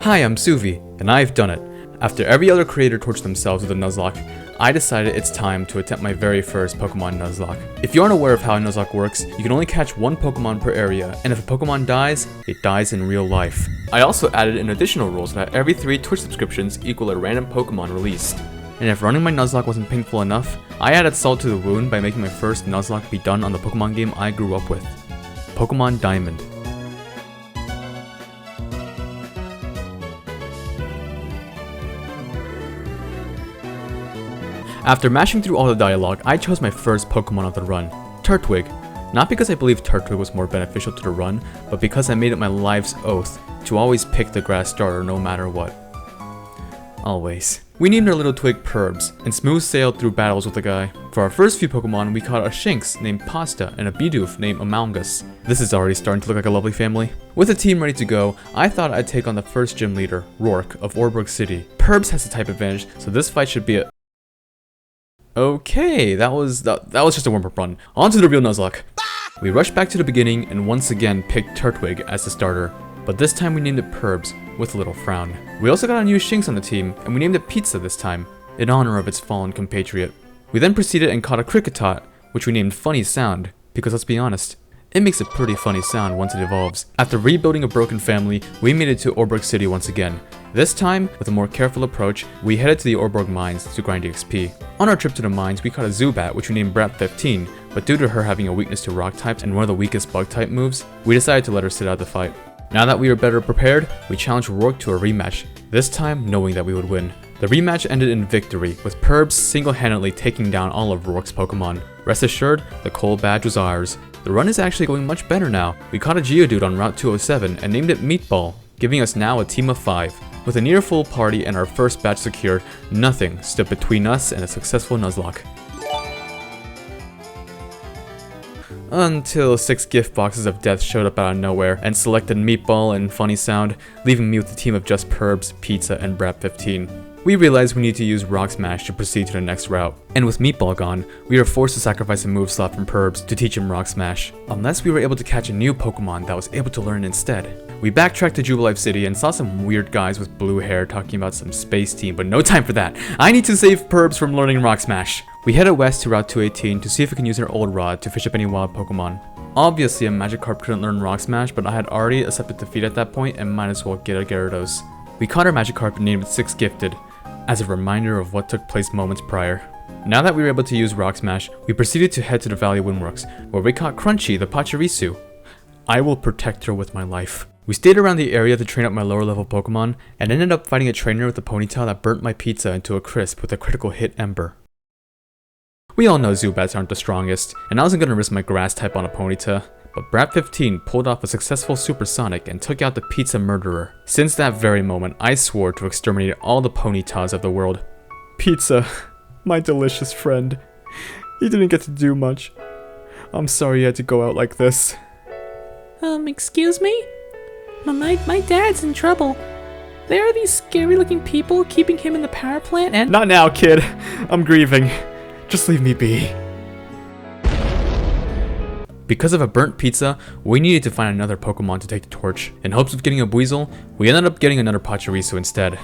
Hi, I'm Suvi, and I've done it. After every other creator torched themselves with a Nuzlocke, I decided it's time to attempt my very first Pokemon Nuzlocke. If you aren't aware of how a Nuzlocke works, you can only catch one Pokemon per area, and if a Pokemon dies, it dies in real life. I also added an additional rule so that every 3 Twitch subscriptions equal a random Pokemon released. And if running my Nuzlocke wasn't painful enough, I added salt to the wound by making my first Nuzlocke be done on the Pokemon game I grew up with, Pokemon Diamond. After mashing through all the dialogue, I chose my first Pokemon of the run, Turtwig. Not because I believed Turtwig was more beneficial to the run, but because I made it my life's oath to always pick the grass starter no matter what. Always. We named our little twig Perbs, and smooth sailed through battles with the guy. For our first few Pokemon, we caught a Shinx named Pasta and a Bidoof named Amoungus. This is already starting to look like a lovely family. With the team ready to go, I thought I'd take on the first gym leader, Rourke of Oreburgh City. Perbs has the type advantage, so this fight should be a... Okay, that was just a warm-up run. On to the real Nuzlocke. We rushed back to the beginning and once again picked Turtwig as the starter, but this time we named it Perbs, with a little frown. We also got a new Shinx on the team, and we named it Pizza this time, in honor of its fallen compatriot. We then proceeded and caught a Kricketot, which we named Funny Sound, because let's be honest, it makes a pretty funny sound once it evolves. After rebuilding a broken family, we made it to Oreburgh City once again. This time, with a more careful approach, we headed to the Oreburgh mines to grind XP. On our trip to the mines, we caught a Zubat, which we named Brat15, but due to her having a weakness to rock types and one of the weakest bug type moves, we decided to let her sit out the fight. Now that we were better prepared, we challenged Rourke to a rematch, this time knowing that we would win. The rematch ended in victory, with Perbs single-handedly taking down all of Rourke's Pokemon. Rest assured, the Coal Badge was ours. The run is actually going much better now. We caught a Geodude on Route 207 and named it Meatball, giving us now a team of 5. With a near full party and our first badge secured, nothing stood between us and a successful Nuzlocke. Until 6 gift boxes of death showed up out of nowhere and selected Meatball and Funny Sound, leaving me with a team of just Perbs, Pizza, and Brat15. We realized we need to use Rock Smash to proceed to the next route, and with Meatball gone, we were forced to sacrifice a move slot from Perbs to teach him Rock Smash, unless we were able to catch a new Pokemon that was able to learn instead. We backtracked to Jubilife City and saw some weird guys with blue hair talking about some space team, but no time for that. I need to save Perbs from learning Rock Smash. We headed west to Route 218 to see if we can use our old rod to fish up any wild Pokemon. Obviously a Magikarp couldn't learn Rock Smash, but I had already accepted defeat at that point and might as well get a Gyarados. We caught our Magikarp and named it 6 Gifted, as a reminder of what took place moments prior. Now that we were able to use Rock Smash, we proceeded to head to the Valley of Windworks, where we caught Crunchy, the Pachirisu. I will protect her with my life. We stayed around the area to train up my lower level Pokemon, and ended up fighting a trainer with a ponytail that burnt my pizza into a crisp with a critical hit Ember. We all know Zubats aren't the strongest, and I wasn't going to risk my grass type on a Ponyta, but Brat15 pulled off a successful Supersonic and took out the pizza murderer. Since that very moment, I swore to exterminate all the Ponytas of the world. Pizza, my delicious friend. You didn't get to do much. I'm sorry you had to go out like this. Excuse me? My dad's in trouble. There are these scary looking people keeping him in the power plant and— Not now, kid. I'm grieving. Just leave me be. Because of a burnt pizza, we needed to find another Pokemon to take the torch. In hopes of getting a Buizel, we ended up getting another Pachirisu instead.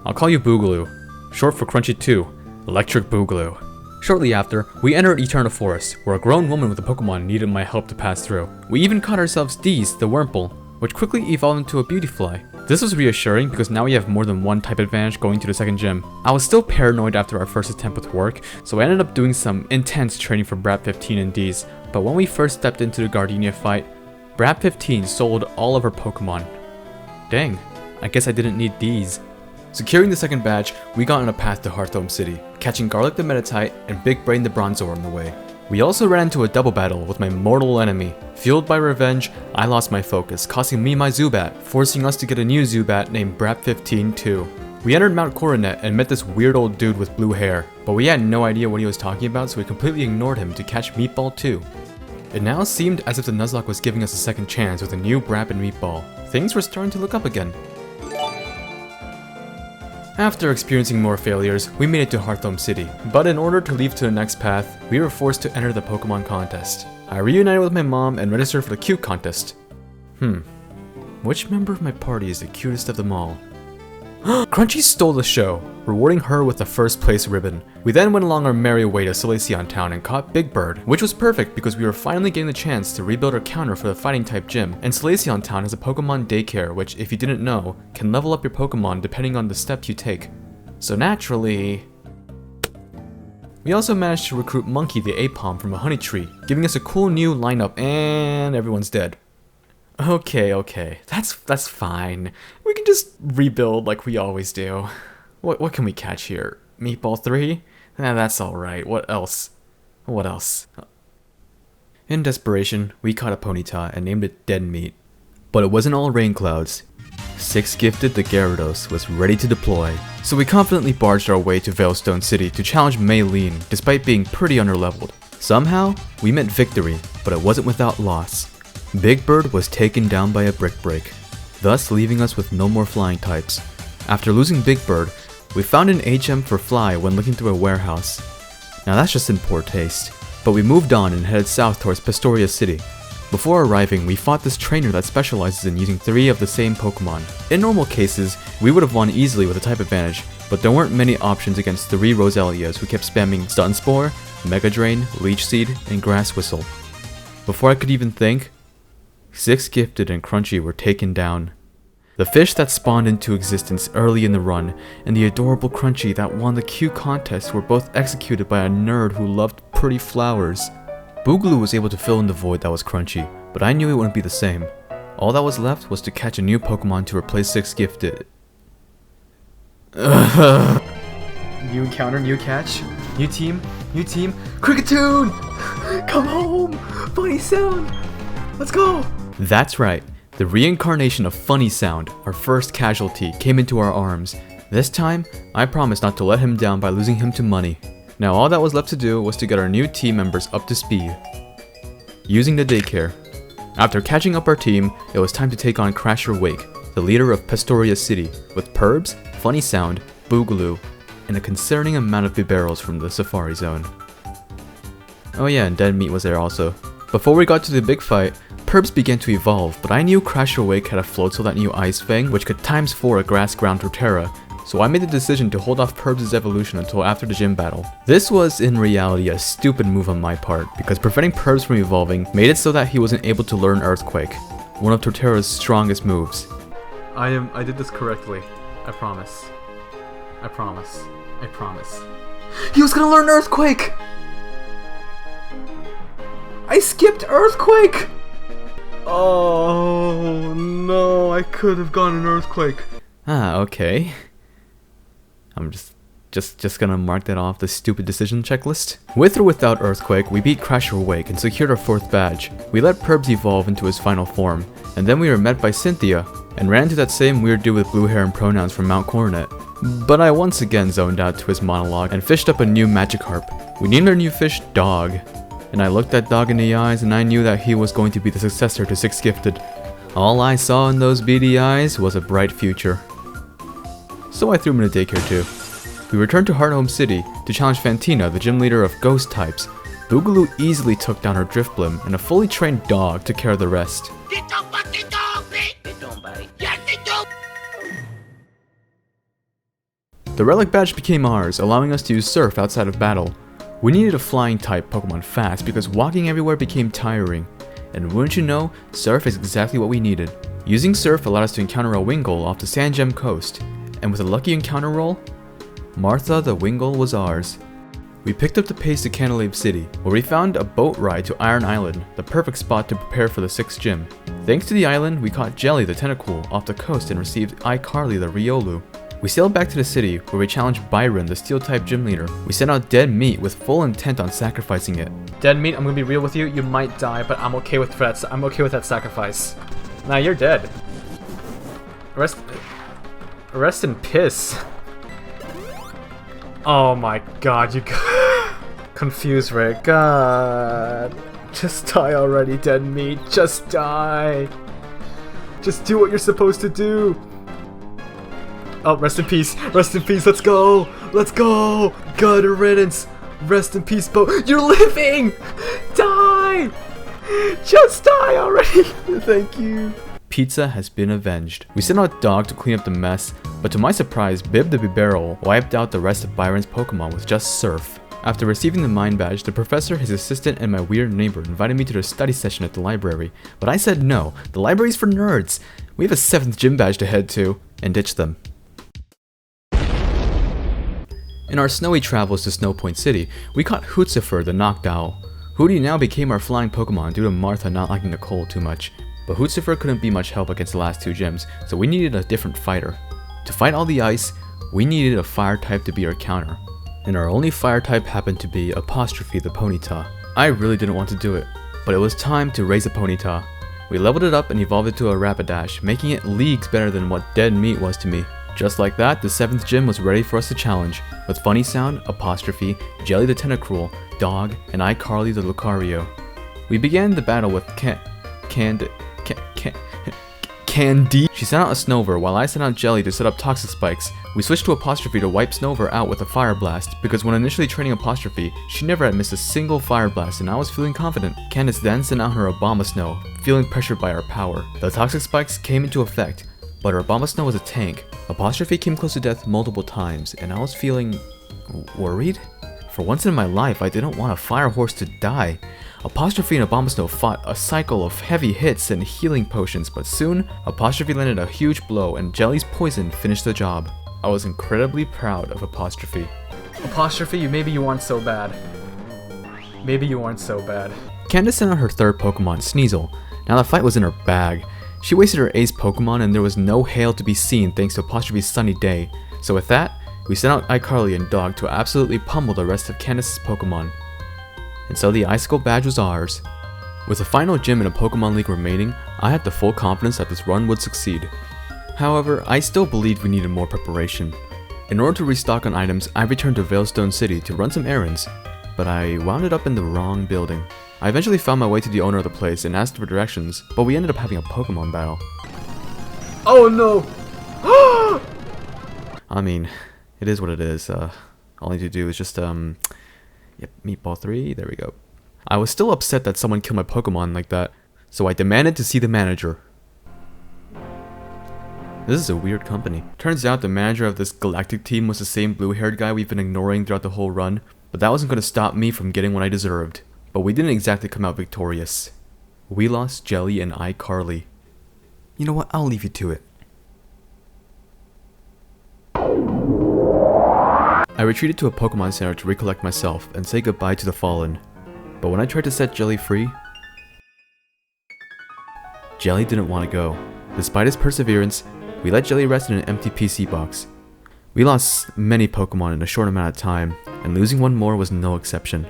I'll call you Boogaloo, short for Crunchy 2, Electric Boogaloo. Shortly after, we entered Eterna Forest, where a grown woman with a Pokemon needed my help to pass through. We even caught ourselves Deez, the Wurmple, which quickly evolved into a Beautifly. This was reassuring because now we have more than one type advantage going to the second gym. I was still paranoid after our first attempt with work, so I ended up doing some intense training for Brat15 and Deez. But when we first stepped into the Gardenia fight, Brat15 sold all of her Pokemon. Dang, I guess I didn't need Deez. Securing the second badge, we got on a path to Hearthome City, catching Garlic the Meditite and Big Brain the Bronzor on the way. We also ran into a double battle with my mortal enemy. Fueled by revenge, I lost my focus, costing me my Zubat, forcing us to get a new Zubat named Brat15 too. We entered Mount Coronet and met this weird old dude with blue hair, but we had no idea what he was talking about, so we completely ignored him to catch Meatball too. It now seemed as if the Nuzlocke was giving us a second chance with a new Brap and Meatball. Things were starting to look up again. After experiencing more failures, we made it to Hearthome City, but in order to leave to the next path, we were forced to enter the Pokemon contest. I reunited with my mom and registered for the cute contest. Which member of my party is the cutest of them all? Crunchy stole the show, rewarding her with the first place ribbon. We then went along our merry way to Solaceon Town and caught Big Bird, which was perfect because we were finally getting the chance to rebuild our counter for the fighting type gym. And Solaceon Town has a Pokemon daycare which, if you didn't know, can level up your Pokemon depending on the steps you take. So naturally... We also managed to recruit Monkey the Apom from a honey tree, giving us a cool new lineup, and everyone's dead. Okay, that's fine. We can just rebuild like we always do. What can we catch here? Meatball 3? That's alright. What else? In desperation, we caught a Ponyta and named it Dead Meat. But it wasn't all rain clouds. 6 Gifted the Gyarados was ready to deploy, so we confidently barged our way to Veilstone City to challenge Maylene despite being pretty underleveled. Somehow, we met victory, but it wasn't without loss. Big Bird was taken down by a Brick Break, thus leaving us with no more flying types. After losing Big Bird, we found an HM for Fly when looking through a warehouse. Now that's just in poor taste, but we moved on and headed south towards Pastoria City. Before arriving, we fought this trainer that specializes in using 3 of the same Pokemon. In normal cases, we would have won easily with a type advantage, but there weren't many options against 3 Roselias who kept spamming Stun Spore, Mega Drain, Leech Seed, and Grass Whistle. Before I could even think, 6 Gifted and Crunchy were taken down. The fish that spawned into existence early in the run, and the adorable Crunchy that won the Q contest were both executed by a nerd who loved pretty flowers. Boogaloo was able to fill in the void that was Crunchy, but I knew it wouldn't be the same. All that was left was to catch a new Pokemon to replace 6 Gifted. New encounter, new catch, new team, Cricketune! Come home! Funny sound! Let's go! That's right. The reincarnation of Funny Sound, our first casualty, came into our arms. This time, I promised not to let him down by losing him to money. Now all that was left to do was to get our new team members up to speed. Using the daycare. After catching up our team, it was time to take on Crasher Wake, the leader of Pastoria City, with Perbs, Funny Sound, Boogaloo, and a concerning amount of Bibarels from the Safari Zone. Oh yeah, and Dead Meat was there also. Before we got to the big fight, Perbs began to evolve, but I knew Crasher Wake had a Floatzel that knew Ice Fang, which could ×4 a Grass Ground Torterra, so I made the decision to hold off Perbs' evolution until after the gym battle. This was in reality a stupid move on my part, because preventing Perbs from evolving made it so that he wasn't able to learn Earthquake, one of Torterra's strongest moves. I did this correctly. I promise. He was gonna learn Earthquake! I skipped Earthquake! Oh no, I could have gone an Earthquake. Okay. I'm just gonna mark that off the stupid decision checklist. With or without Earthquake, we beat Crasher Wake and secured our 4th badge. We let Perbs evolve into his final form, and then we were met by Cynthia, and ran into that same weird dude with blue hair and pronouns from Mount Coronet. But I once again zoned out to his monologue and fished up a new Magikarp. We named our new fish Dog, and I looked that Dog in the eyes and I knew that he was going to be the successor to 6 Gifted. All I saw in those beady eyes was a bright future. So I threw him in a daycare too. We returned to Hearthome City to challenge Fantina, the gym leader of Ghost types. Boogaloo easily took down her Driftblim, and a fully trained Dog took care of the rest. They don't bite. Yes, they do. The Relic Badge became ours, allowing us to use Surf outside of battle. We needed a flying type Pokemon fast because walking everywhere became tiring. And wouldn't you know, Surf is exactly what we needed. Using Surf allowed us to encounter a Wingull off the Sandgem coast, and with a lucky encounter roll, Martha the Wingull was ours. We picked up the pace to Canalave City, where we found a boat ride to Iron Island, the perfect spot to prepare for the 6th gym. Thanks to the island, we caught Jelly the Tentacool off the coast and received iCarly the Riolu. We sailed back to the city, where we challenged Byron, the Steel-type gym leader. We sent out Dead Meat with full intent on sacrificing it. Dead Meat, I'm gonna be real with you. You might die, but I'm okay with that. I'm okay with that sacrifice. Nah, you're dead. Rest in piss. Oh my god, you got confused, Rick. God, just die already, Dead Meat. Just die. Just do what you're supposed to do. Oh, rest in peace, let's go! Let's go! Good riddance! Rest in peace, Bo. You're living! Die! Just die already! Thank you. Pizza has been avenged. We sent out Dog to clean up the mess, but to my surprise, Bib the Bibarel wiped out the rest of Byron's Pokemon with just Surf. After receiving the Mind Badge, the professor, his assistant, and my weird neighbor invited me to their study session at the library, but I said no, the library's for nerds. We have a 7th gym badge to head to, and ditch them. In our snowy travels to Snow Point City, we caught Hootsufer the Noctowl. Hootie now became our flying Pokemon due to Martha not liking the cold too much, but Hootsufer couldn't be much help against the last 2 gyms, so we needed a different fighter. To fight all the ice, we needed a fire type to be our counter, and our only fire type happened to be Apostrophe the Ponyta. I really didn't want to do it, but it was time to raise a Ponyta. We leveled it up and evolved it to a Rapidash, making it leagues better than what dead meat was to me. Just like that, the 7th gym was ready for us to challenge, with Funny Sound, Apostrophe, Jelly the Tentacruel, Dog, and iCarly the Lucario. We began the battle with Candy. She sent out a Snover, while I sent out Jelly to set up Toxic Spikes. We switched to Apostrophe to wipe Snover out with a Fire Blast, because when initially training Apostrophe, she never had missed a single Fire Blast and I was feeling confident. Candace then sent out her Abomasnow, feeling pressured by our power. The Toxic Spikes came into effect, but her Abomasnow was a tank. Apostrophe came close to death multiple times, and I was feeling worried? For once in my life, I didn't want a Fire Horse to die. Apostrophe and Abomasnow fought a cycle of heavy hits and healing potions, but soon, Apostrophe landed a huge blow and Jelly's poison finished the job. I was incredibly proud of Apostrophe. Apostrophe, maybe you aren't so bad. Maybe you aren't so bad. Candace sent out her 3rd Pokemon, Sneasel. Now the fight was in her bag. She wasted her ace Pokemon and there was no hail to be seen thanks to Apostrophe's sunny day. So with that, we sent out iCarly and Dog to absolutely pummel the rest of Candace's Pokemon. And so the Icicle badge was ours. With the final gym in a Pokemon League remaining, I had the full confidence that this run would succeed. However, I still believed we needed more preparation. In order to restock on items, I returned to Veilstone City to run some errands, but I wound up in the wrong building. I eventually found my way to the owner of the place and asked for directions, but we ended up having a Pokemon battle. Oh no! I mean, it is what it is. All I need to do is just, yep, Meatball 3, there we go. I was still upset that someone killed my Pokemon like that, so I demanded to see the manager. This is a weird company. Turns out the manager of this Galactic team was the same blue-haired guy we've been ignoring throughout the whole run, but that wasn't going to stop me from getting what I deserved. But we didn't exactly come out victorious. We lost Jelly and iCarly. You know what, I'll leave you to it. I retreated to a Pokemon Center to recollect myself and say goodbye to the Fallen. But when I tried to set Jelly free, Jelly didn't want to go. Despite his perseverance, we let Jelly rest in an empty PC box. We lost many Pokemon in a short amount of time, and losing one more was no exception.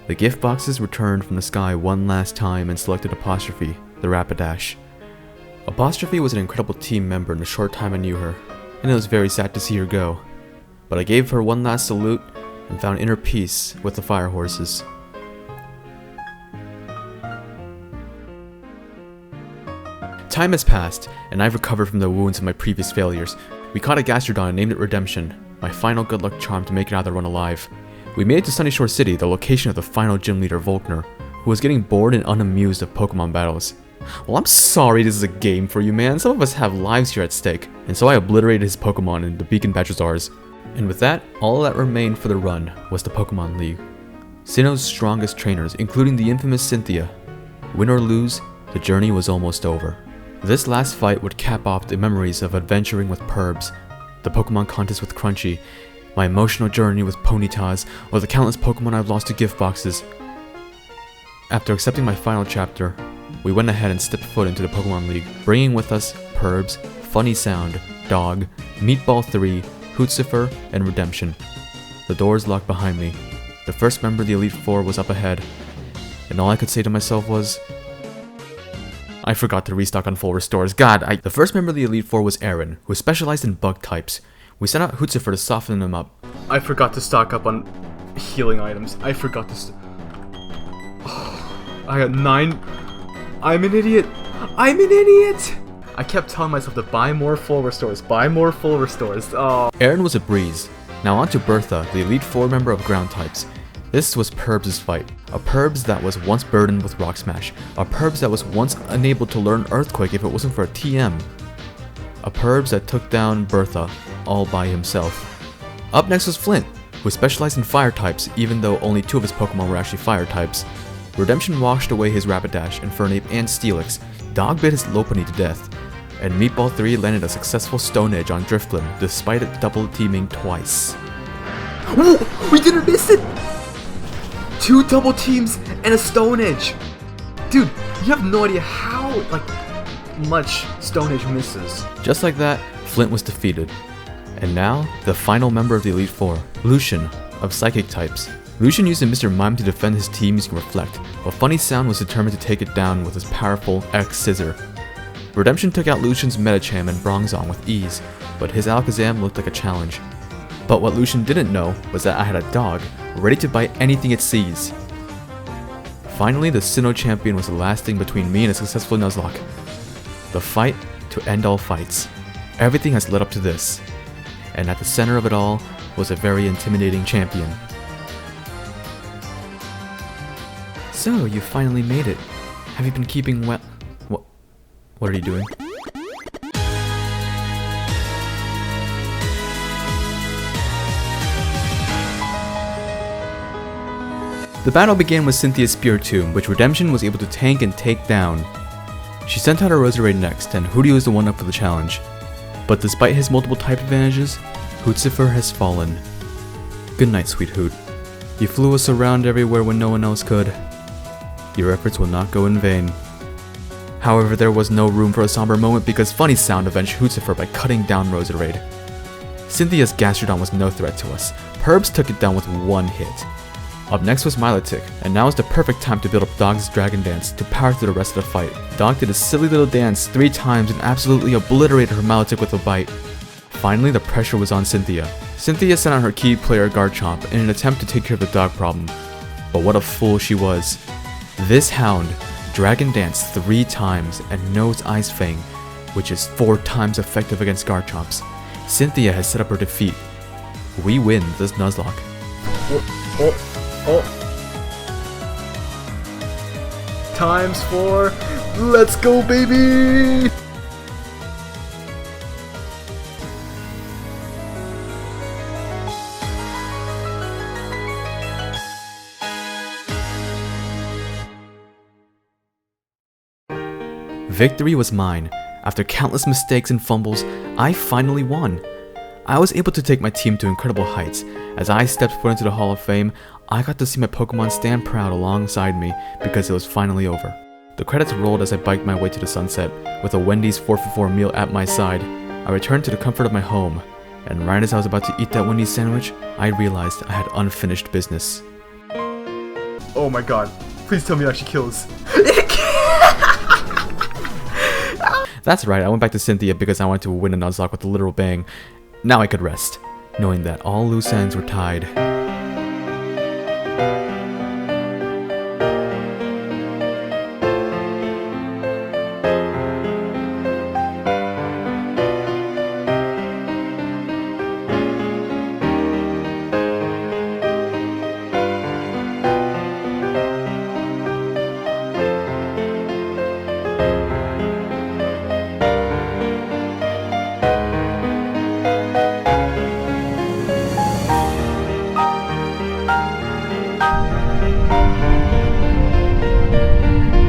The gift boxes returned from the sky one last time and selected Apostrophe, the Rapidash. Apostrophe was an incredible team member in the short time I knew her, and it was very sad to see her go. But I gave her one last salute and found inner peace with the Fire Horses. Time has passed, and I've recovered from the wounds of my previous failures. We caught a Gastrodon and named it Redemption, my final good luck charm to make it out of the run alive. We made it to Sunyshore City, the location of the final gym leader Volkner, who was getting bored and unamused of Pokemon battles. Well, I'm sorry this is a game for you, man. Some of us have lives here at stake. And so I obliterated his Pokemon and the Beacon badge was ours. And with that, all that remained for the run was the Pokemon League. Sinnoh's strongest trainers, including the infamous Cynthia. Win or lose, the journey was almost over. This last fight would cap off the memories of adventuring with Perbs, the Pokemon contest with Crunchy, my emotional journey with Ponytas, or the countless Pokemon I've lost to gift boxes. After accepting my final chapter, we went ahead and stepped foot into the Pokemon League, bringing with us Perbs, Funny Sound, Dog, Meatball 3, Hootsufer, and Redemption. The doors locked behind me. The first member of the Elite Four was up ahead, and all I could say to myself was, I forgot to restock on full restores. The first member of the Elite Four was Aaron, who specialized in bug types. We sent out Hootsufer to soften him up. I forgot to stock up on healing items. I forgot to I got 9. I'm an idiot. I'm an idiot! I kept telling myself to buy more full restores. Buy more full restores. Oh. Aaron was a breeze. Now on to Bertha, the Elite Four member of ground types. This was Perbs' fight. A Perbs that was once burdened with Rock Smash. A Perbs that was once unable to learn Earthquake if it wasn't for a TM. A Perbs that took down Bertha all by himself. Up next was Flint, who specialized in fire types even though only 2 of his Pokemon were actually fire types. Redemption washed away his Rapidash, Infernape, and Steelix. Dog bit his Lopunny to death. And Meatball 3 landed a successful Stone Edge on Drifblim despite it double teaming twice. Oh, we didn't miss it! 2 double teams and a Stone Edge. Dude, you have no idea how much Stone Edge misses. Just like that, Flint was defeated. And now, the final member of the Elite Four, Lucian, of Psychic types. Lucian used a Mr. Mime to defend his team using Reflect, while Funny Sound was determined to take it down with his powerful X-Scissor. Redemption took out Lucian's Medicham and Bronzong with ease, but his Alakazam looked like a challenge. But what Lucian didn't know was that I had a dog, ready to bite anything it sees. Finally, the Sinnoh champion was the last thing between me and a successful Nuzlocke. The fight to end all fights. Everything has led up to this. And at the center of it all was a very intimidating champion. So, you finally made it. Have you been keeping well? What are you doing? The battle began with Cynthia's Spiritomb, which Redemption was able to tank and take down. She sent out her Roserade next, and Hootie was the one up for the challenge. But despite his multiple type advantages, Hootzifer has fallen. Good night, sweet Hoot. You flew us around everywhere when no one else could. Your efforts will not go in vain. However, there was no room for a somber moment because Funny Sound avenged Hootzifer by cutting down Roserade. Cynthia's Gastrodon was no threat to us. Perbs took it down with 1 hit. Up next was Milotic, and now is the perfect time to build up Dog's Dragon Dance to power through the rest of the fight. Dog did a silly little dance 3 times and absolutely obliterated her Milotic with a bite. Finally, the pressure was on Cynthia. Cynthia sent out her key player Garchomp in an attempt to take care of the dog problem. But what a fool she was. This hound Dragon Dance 3 times and knows Ice Fang, which is 4 times effective against Garchomps. Cynthia has set up her defeat. We win this Nuzlocke. Times 4. Let's go, baby! Victory was mine. After countless mistakes and fumbles, I finally won. I was able to take my team to incredible heights. As I stepped foot into the Hall of Fame, I got to see my Pokemon stand proud alongside me because it was finally over. The credits rolled as I biked my way to the sunset, with a Wendy's 4-for-4 meal at my side. I returned to the comfort of my home, and right as I was about to eat that Wendy's sandwich, I realized I had unfinished business. Oh my god. Please tell me it actually kills. That's right, I went back to Cynthia because I wanted to win a Nuzlocke with a literal bang. Now I could rest, knowing that all loose ends were tied.